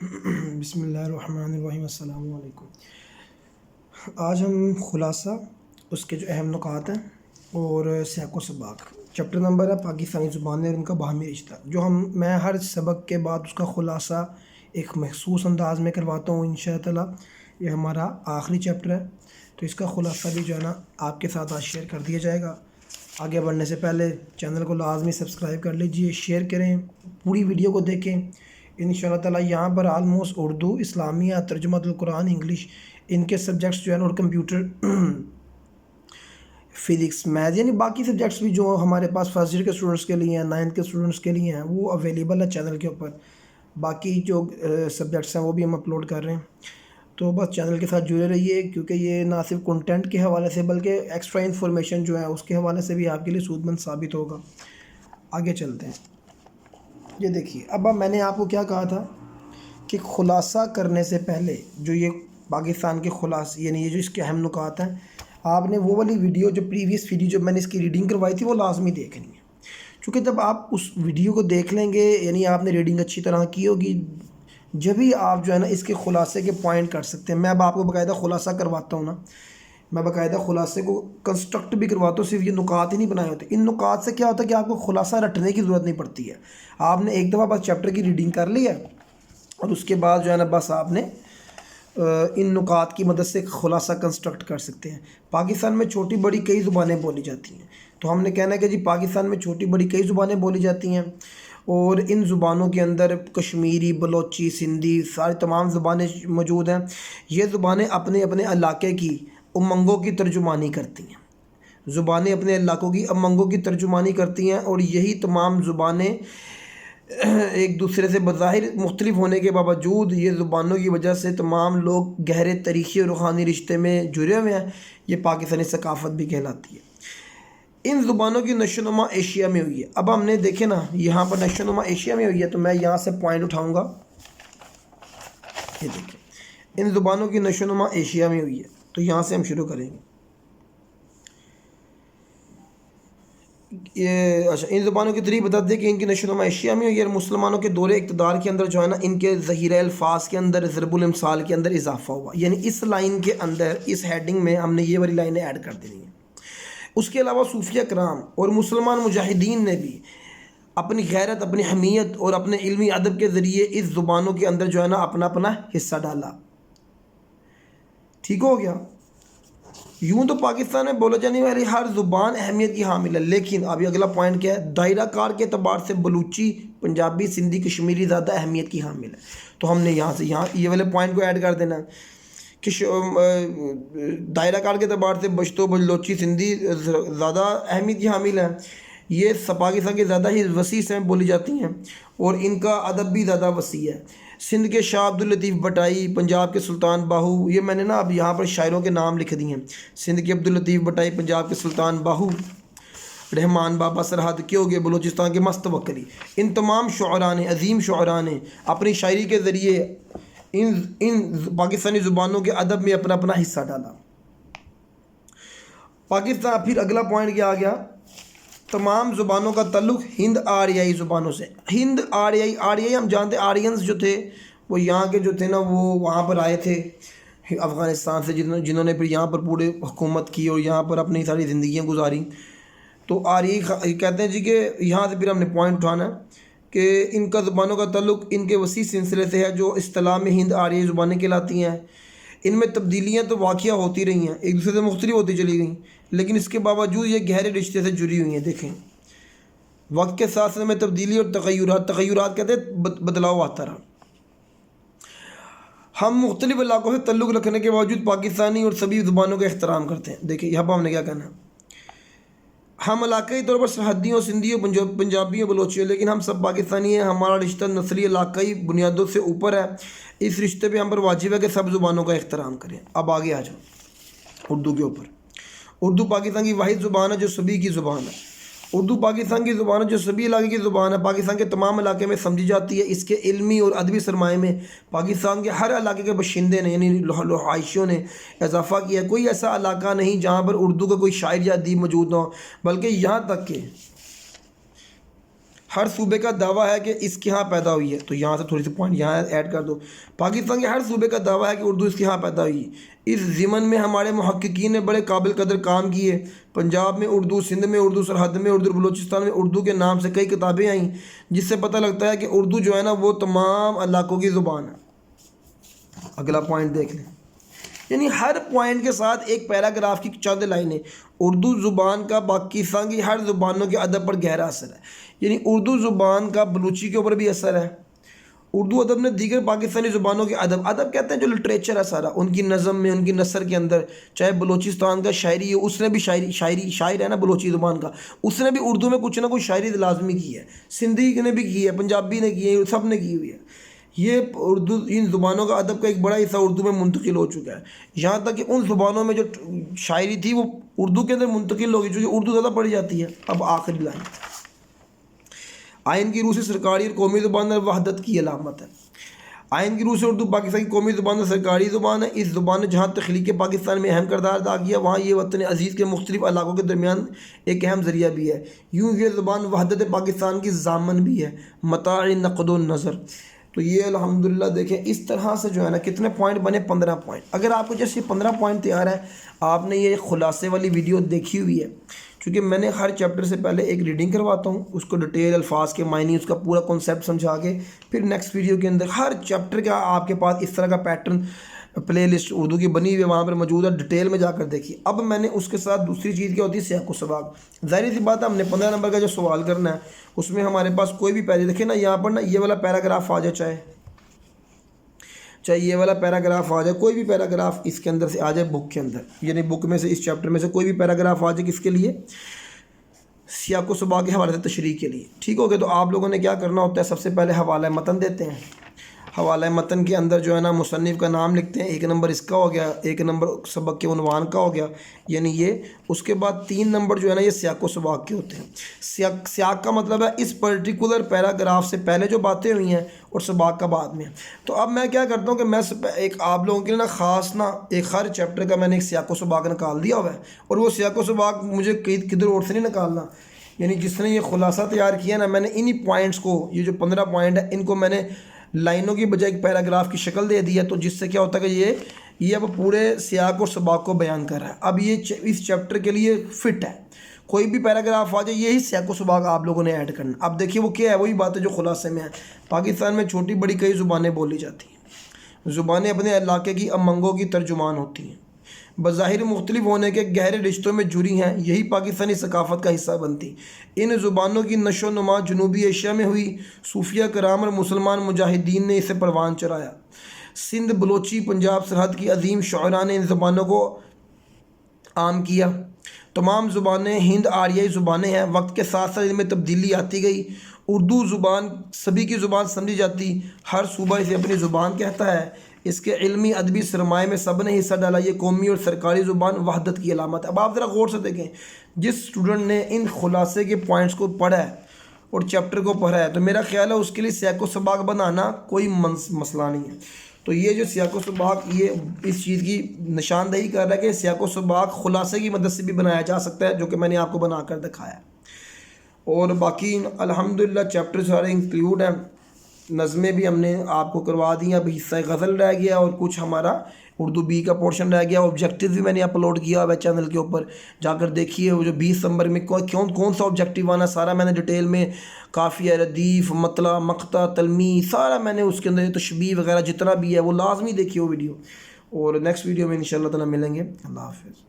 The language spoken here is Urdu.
بسم اللہ الرحمن الرحیم، السلام علیکم۔ آج ہم خلاصہ اس کے جو اہم نکات ہیں اور سیاق و سباق، چیپٹر نمبر ہے پاکستانی زبانیں اور ان کا باہمی رشتہ، جو میں ہر سبق کے بعد اس کا خلاصہ ایک محسوس انداز میں کرواتا ہوں انشاء اللہ۔ یہ ہمارا آخری چیپٹر ہے، تو اس کا خلاصہ بھی جو ہے نا آپ کے ساتھ آج شیئر کر دیا جائے گا۔ آگے بڑھنے سے پہلے چینل کو لازمی سبسکرائب کر لیجئے، شیئر کریں، پوری ویڈیو کو دیکھیں انشاءاللہ تعالیٰ۔ یہاں پر آلموسٹ اردو، اسلامیہ، ترجمہ القرآن، انگلش، ان کے سبجیکٹس جو ہیں اور کمپیوٹر، فزکس، میتھ، یعنی باقی سبجیکٹس بھی جو ہمارے پاس فرسٹ ایئر کے اسٹوڈنٹس کے لیے ہیں، 9th کے اسٹوڈنٹس کے لیے ہیں، وہ اویلیبل ہے چینل کے اوپر۔ باقی جو سبجیکٹس ہیں وہ بھی ہم اپلوڈ کر رہے ہیں، تو بس چینل کے ساتھ جڑے رہیے، کیونکہ یہ نہ صرف کنٹینٹ کے حوالے سے بلکہ ایکسٹرا انفارمیشن جو ہے اس کے حوالے سے بھی آپ کے لیے سود مند ثابت ہوگا۔ آگے چلتے ہیں۔ یہ دیکھیے، اب میں نے آپ کو کیا کہا تھا کہ خلاصہ کرنے سے پہلے جو یہ پاکستان کے خلاصے، یعنی یہ جو اس کے اہم نکات ہیں، آپ نے وہ والی ویڈیو جو پریویس ویڈیو جو میں نے اس کی ریڈنگ کروائی تھی وہ لازمی دیکھنی ہے، چونکہ جب آپ اس ویڈیو کو دیکھ لیں گے، یعنی آپ نے ریڈنگ اچھی طرح کی ہوگی، جبھی آپ جو ہے نا اس کے خلاصے کے پوائنٹ کر سکتے ہیں۔ میں اب آپ کو باقاعدہ خلاصہ کرواتا ہوں نا، میں باقاعدہ خلاصے کو کنسٹرکٹ بھی کرواتا ہوں، صرف یہ نکات ہی نہیں بنائے ہوتے۔ ان نکات سے کیا ہوتا ہے کہ آپ کو خلاصہ رٹنے کی ضرورت نہیں پڑتی ہے، آپ نے ایک دفعہ بس چیپٹر کی ریڈنگ کر لی ہے اور اس کے بعد جو ہے نا بس آپ نے ان نکات کی مدد سے ایک خلاصہ کنسٹرکٹ کر سکتے ہیں۔ پاکستان میں چھوٹی بڑی کئی زبانیں بولی جاتی ہیں، تو ہم نے کہنا ہے کہ جی پاکستان میں چھوٹی بڑی کئی زبانیں بولی جاتی ہیں، اور ان زبانوں کے اندر کشمیری، بلوچی، سندھی، ساری تمام زبانیں موجود ہیں۔ یہ زبانیں اپنے اپنے علاقے کی امنگوں کی ترجمانی کرتی ہیں، زبانیں اپنے علاقوں کی امنگوں کی ترجمانی کرتی ہیں، اور یہی تمام زبانیں ایک دوسرے سے بظاہر مختلف ہونے کے باوجود یہ زبانوں کی وجہ سے تمام لوگ گہرے تاریخی اور روحانی رشتے میں جڑے ہوئے ہیں۔ یہ پاکستانی ثقافت بھی کہلاتی ہے۔ ان زبانوں کی نشو و نما ایشیا میں ہوئی ہے۔ اب ہم نے دیکھے نا یہاں پر نشو و نما ایشیا میں ہوئی ہے، تو میں یہاں سے پوائنٹ اٹھاؤں گا، یہ دیکھیں ان زبانوں کی نشو و نما ایشیا میں ہوئی ہے، تو یہاں سے ہم شروع کریں گے۔ اچھا، ان زبانوں کی طریق بتا دیں کہ ان کی نشو و نما ایشیا میں ہوئی ہے، اور مسلمانوں کے دور اقتدار کے اندر جو ہے نا ان کے ذخیرہ الفاظ کے اندر، ضرب الامثال کے اندر اضافہ ہوا، یعنی اس لائن کے اندر، اس ہیڈنگ میں ہم نے یہ والی لائنیں ایڈ کر دینی ہیں۔ اس کے علاوہ صوفیہ کرام اور مسلمان مجاہدین نے بھی اپنی غیرت، اپنی حمیت اور اپنے علمی ادب کے ذریعے اس زبانوں کے اندر جو ہے نا اپنا اپنا حصہ ڈالا۔ ٹھیک ہو گیا؟ یوں تو پاکستان میں بولا جانے والی ہر زبان اہمیت کی حامل ہے، لیکن اب یہ اگلا پوائنٹ کیا ہے، دائرہ کار کے اعتبار سے بلوچی، پنجابی، سندھی، کشمیری زیادہ اہمیت کی حامل ہے۔ تو ہم نے یہاں سے یہاں یہ والے پوائنٹ کو ایڈ کر دینا ہے کہ دائرہ کار کے اعتبار سے پشتو، بلوچی، سندھی زیادہ اہمیت کی حامل ہیں۔ یہ پاکستان کے زیادہ ہی وسیع سے بولی جاتی ہیں، اور ان کا ادب بھی زیادہ وسیع ہے۔ سندھ کے شاہ عبداللطیف بٹائی، پنجاب کے سلطان باہو، یہ میں نے نا اب یہاں پر شاعروں کے نام لکھ دیے ہیں۔ سندھ کے عبداللطیف بٹائی، پنجاب کے سلطان باہو، رحمان بابا سرحد کے ہو گئے، بلوچستان کے مستوکلی، ان تمام شعراء نے، عظیم شعراء نے اپنی شاعری کے ذریعے ان پاکستانی زبانوں کے ادب میں اپنا اپنا حصہ ڈالا۔ پاکستان، پھر اگلا پوائنٹ کیا آ گیا، تمام زبانوں کا تعلق ہند آریائی زبانوں سے۔ ہند آریائی ہم جانتے ہیں، آرینز جو تھے وہ یہاں کے جو تھے نا وہ وہاں پر آئے تھے افغانستان سے، جنہوں نے پھر یہاں پر پورے حکومت کی اور یہاں پر اپنی ساری زندگیاں گزاری۔ تو آریائی کہتے ہیں جی کہ یہاں سے پھر ہم نے پوائنٹ اٹھانا ہے کہ ان کا زبانوں کا تعلق ان کے وسیع سلسلے سے ہے، جو اصطلاح میں ہند آریائی زبانیں کہلاتی ہیں۔ ان میں تبدیلیاں تو واقعہ ہوتی رہی ہیں، ایک دوسرے سے مختلف ہوتی چلی گئیں، لیکن اس کے باوجود یہ گہرے رشتے سے جڑی ہوئی ہیں۔ دیکھیں، وقت کے ساتھ ساتھ میں تبدیلی اور تغیرات کہتے ہیں بدلاؤ آتا رہا۔ ہم مختلف علاقوں سے تعلق رکھنے کے باوجود پاکستانی اور سبھی زبانوں کا احترام کرتے ہیں۔ دیکھیں یہاں پر ہم نے کیا کہنا ہے، ہم علاقائی طور پر سرحدیوں، سندھیوں، پنجابیوں، بلوچیوں، لیکن ہم سب پاکستانی ہیں۔ ہمارا رشتہ نسلی علاقائی بنیادوں سے اوپر ہے، اس رشتے پہ ہم پر واجب ہے کہ سب زبانوں کا احترام کریں۔ اب آگے آ جاؤ اردو کے اوپر۔ اردو پاکستان کی واحد زبان ہے جو سبھی کی زبان ہے۔ اردو پاکستان کی زبان ہے جو سبھی علاقے کی زبان ہے، پاکستان کے تمام علاقے میں سمجھی جاتی ہے۔ اس کے علمی اور ادبی سرمایہ میں پاکستان کے ہر علاقے کے باشندے نے، یعنی رہائشیوں نے اضافہ کیا ہے۔ کوئی ایسا علاقہ نہیں جہاں پر اردو کا کوئی شاعر یا ادیب موجود نہ ہو، بلکہ یہاں تک کہ ہر صوبے کا دعویٰ ہے کہ اس کے ہاں پیدا ہوئی ہے، تو یہاں سے تھوڑی سی پوائنٹ یہاں ایڈ کر دو۔ پاکستان کے ہر صوبے کا دعویٰ ہے کہ اردو اس کے ہاں پیدا ہوئی ہے۔ اس ضمن میں ہمارے محققین نے بڑے قابل قدر کام کیے۔ پنجاب میں اردو، سندھ میں اردو، سرحد میں اردو، بلوچستان میں اردو کے نام سے کئی کتابیں آئیں، جس سے پتہ لگتا ہے کہ اردو جو ہے نا وہ تمام علاقوں کی زبان ہے۔ اگلا پوائنٹ دیکھ لیں، یعنی ہر پوائنٹ کے ساتھ ایک پیراگراف کی چند لائنیں۔ اردو زبان کا پاکستان کی ہر زبانوں کے ادب پر گہرا اثر ہے، یعنی اردو زبان کا بلوچی کے اوپر بھی اثر ہے۔ اردو ادب نے دیگر پاکستانی زبانوں کے ادب کہتے ہیں جو لٹریچر ہے سارا، ان کی نظم میں، ان کی نثر کے اندر، چاہے بلوچستان کا شاعری ہے، اس نے بھی شاعر ہے نا بلوچی زبان کا، اس نے بھی اردو میں کچھ نہ کچھ شاعری لازمی کی ہے، سندھی نے بھی کی ہے، پنجابی نے کی ہے، سب نے کی ہوئی ہے۔ یہ اردو، ان زبانوں کا ادب کا ایک بڑا حصہ اردو میں منتقل ہو چکا ہے، یہاں تک کہ ان زبانوں میں جو شاعری تھی وہ اردو کے اندر منتقل ہوگی، جو اردو زیادہ پڑھی جاتی ہے۔ اب آخری لائن، آئین کی روح سے سرکاری اور قومی زبان اور وحدت کی علامت ہے۔ آئین کی روح سے اردو پاکستان کی قومی زبان اور سرکاری زبان ہے۔ اس زبان نے جہاں تخلیق پاکستان میں اہم کردار ادا کیا، وہاں یہ وطن عزیز کے مختلف علاقوں کے درمیان ایک اہم ذریعہ بھی ہے۔ یوں یہ زبان وحدت پاکستان کی ضامن بھی ہے، متاع نقد و نظر۔ تو یہ الحمدللہ دیکھیں اس طرح سے جو ہے نا کتنے پوائنٹ بنے، 15 پوائنٹ۔ اگر آپ کو جیسے 15 پوائنٹ تیار ہے، آپ نے یہ خلاصے والی ویڈیو دیکھی ہوئی ہے، کیونکہ میں نے ہر چیپٹر سے پہلے ایک ریڈنگ کرواتا ہوں، اس کو ڈیٹیل الفاظ کے معنی، اس کا پورا کنسیپٹ سمجھا کے، پھر نیکسٹ ویڈیو کے اندر ہر چیپٹر کا آپ کے پاس اس طرح کا پیٹرن پلے لسٹ اردو کی بنی ہوئی ہے، وہاں پر موجود ہے، ڈیٹیل میں جا کر دیکھیے۔ اب میں نے اس کے ساتھ دوسری چیز کیا ہوتی ہے، سیاق و سباق۔ ظاہر سی بات ہے ہم نے 15 نمبر کا جو سوال کرنا ہے اس میں ہمارے پاس کوئی بھی پیراگراف، دیکھیں نا یہاں پر نا یہ والا پیراگراف آ جائے، چاہے یہ والا پیراگراف آ جائے، کوئی بھی پیراگراف اس کے اندر سے آ جائے بک کے اندر، یعنی بک میں سے اس چیپٹر میں سے کوئی بھی پیراگراف آ جائے، کس کے لیے؟ سیاق و سباق کے حوالے سے تشریح کے لیے، ٹھیک ہو گیا۔ تو آپ لوگوں نے کیا کرنا ہوتا ہے، سب سے پہلے حوالہ متن دیتے ہیں، حوالہ متن کے اندر جو ہے نا مصنف کا نام لکھتے ہیں، 1 نمبر اس کا ہو گیا، 1 نمبر سبق کے عنوان کا ہو گیا، یعنی یہ، اس کے بعد 3 نمبر جو ہے نا یہ سیاق و سباق کے ہوتے ہیں۔ سیاق کا مطلب ہے اس پرٹیکولر پیراگراف سے پہلے جو باتیں ہوئی ہیں، اور سباق کا بعد میں۔ تو اب میں کیا کرتا ہوں کہ میں ایک آپ لوگوں کے لیے نا خاص نا ایک ہر چیپٹر کا میں نے ایک سیاق و سباق نکال دیا ہوا ہے، اور وہ سیاق و سباق مجھے کدھر اور سے نہیں نکالنا، یعنی جس نے یہ خلاصہ تیار کیا نا، میں نے انہی پوائنٹس کو، یہ جو 15 پوائنٹ ہے، ان کو میں نے لائنوں کی بجائے ایک پیراگراف کی شکل دے دی ہے، تو جس سے کیا ہوتا ہے کہ یہ اب پورے سیاق اور سباق کو بیان کر رہا ہے۔ اب یہ اس چیپٹر کے لیے فٹ ہے، کوئی بھی پیراگراف آ جائے یہی سیاق و سباق آپ لوگوں نے ایڈ کرنا۔ اب دیکھیے وہ کیا ہے، وہی بات ہے جو خلاصے میں ہے۔ پاکستان میں چھوٹی بڑی کئی زبانیں بولی جاتی ہیں، زبانیں اپنے علاقے کی امنگوں کی ترجمان ہوتی ہیں، بظاہر مختلف ہونے کے گہرے رشتوں میں جڑی ہیں، یہی پاکستانی ثقافت کا حصہ بنتی۔ ان زبانوں کی نشو و نما جنوبی ایشیا میں ہوئی، صوفیہ کرام اور مسلمان مجاہدین نے اسے پروان چڑھایا۔ سندھ، بلوچی، پنجاب سرحد کی عظیم شاعراں نے ان زبانوں کو عام کیا۔ تمام زبانیں ہند آریائی زبانیں ہیں، وقت کے ساتھ ساتھ ان میں تبدیلی آتی گئی۔ اردو زبان سبھی کی زبان سمجھی جاتی، ہر صوبہ اسے اپنی زبان کہتا ہے، اس کے علمی ادبی سرمایہ میں سب نے حصہ ڈالا، یہ قومی اور سرکاری زبان وحدت کی علامت ہے۔ اب آپ ذرا غور سے دیکھیں، جس اسٹوڈنٹ نے ان خلاصے کے پوائنٹس کو پڑھا ہے اور چیپٹر کو پڑھا ہے، تو میرا خیال ہے اس کے لیے سیاق و سباق بنانا کوئی مسئلہ نہیں ہے۔ تو یہ جو سیاق و سباق، یہ اس چیز کی نشاندہی کر رہا ہے کہ سیاق و سباق خلاصے کی مدد سے بھی بنایا جا سکتا ہے، جو کہ میں نے آپ کو بنا کر دکھایا ہے۔ اور باقی الحمدللہ چیپٹر سارے انکلیوڈ ہیں، نظمیں بھی ہم نے آپ کو کروا دی ہیں، اب حصہ غزل رہ گیا اور کچھ ہمارا اردو بی کا پورشن رہ گیا۔ آبجیکٹیو بھی میں نے اپلوڈ کیا ہوا ہے چینل کے اوپر، جا کر دیکھیے وہ جو 20 نمبر میں کون سا آبجیکٹیو آنا، سارا میں نے ڈیٹیل میں، قافیہ، ردیف، مطلع، مقطع، تلمیح، سارا میں نے اس کے اندر تشبیہ وغیرہ جتنا بھی ہے وہ لازمی دیکھیے وہ ویڈیو۔ اور نیکسٹ ویڈیو میں انشاءاللہ تعالیٰ ملیں گے۔ اللہ حافظ۔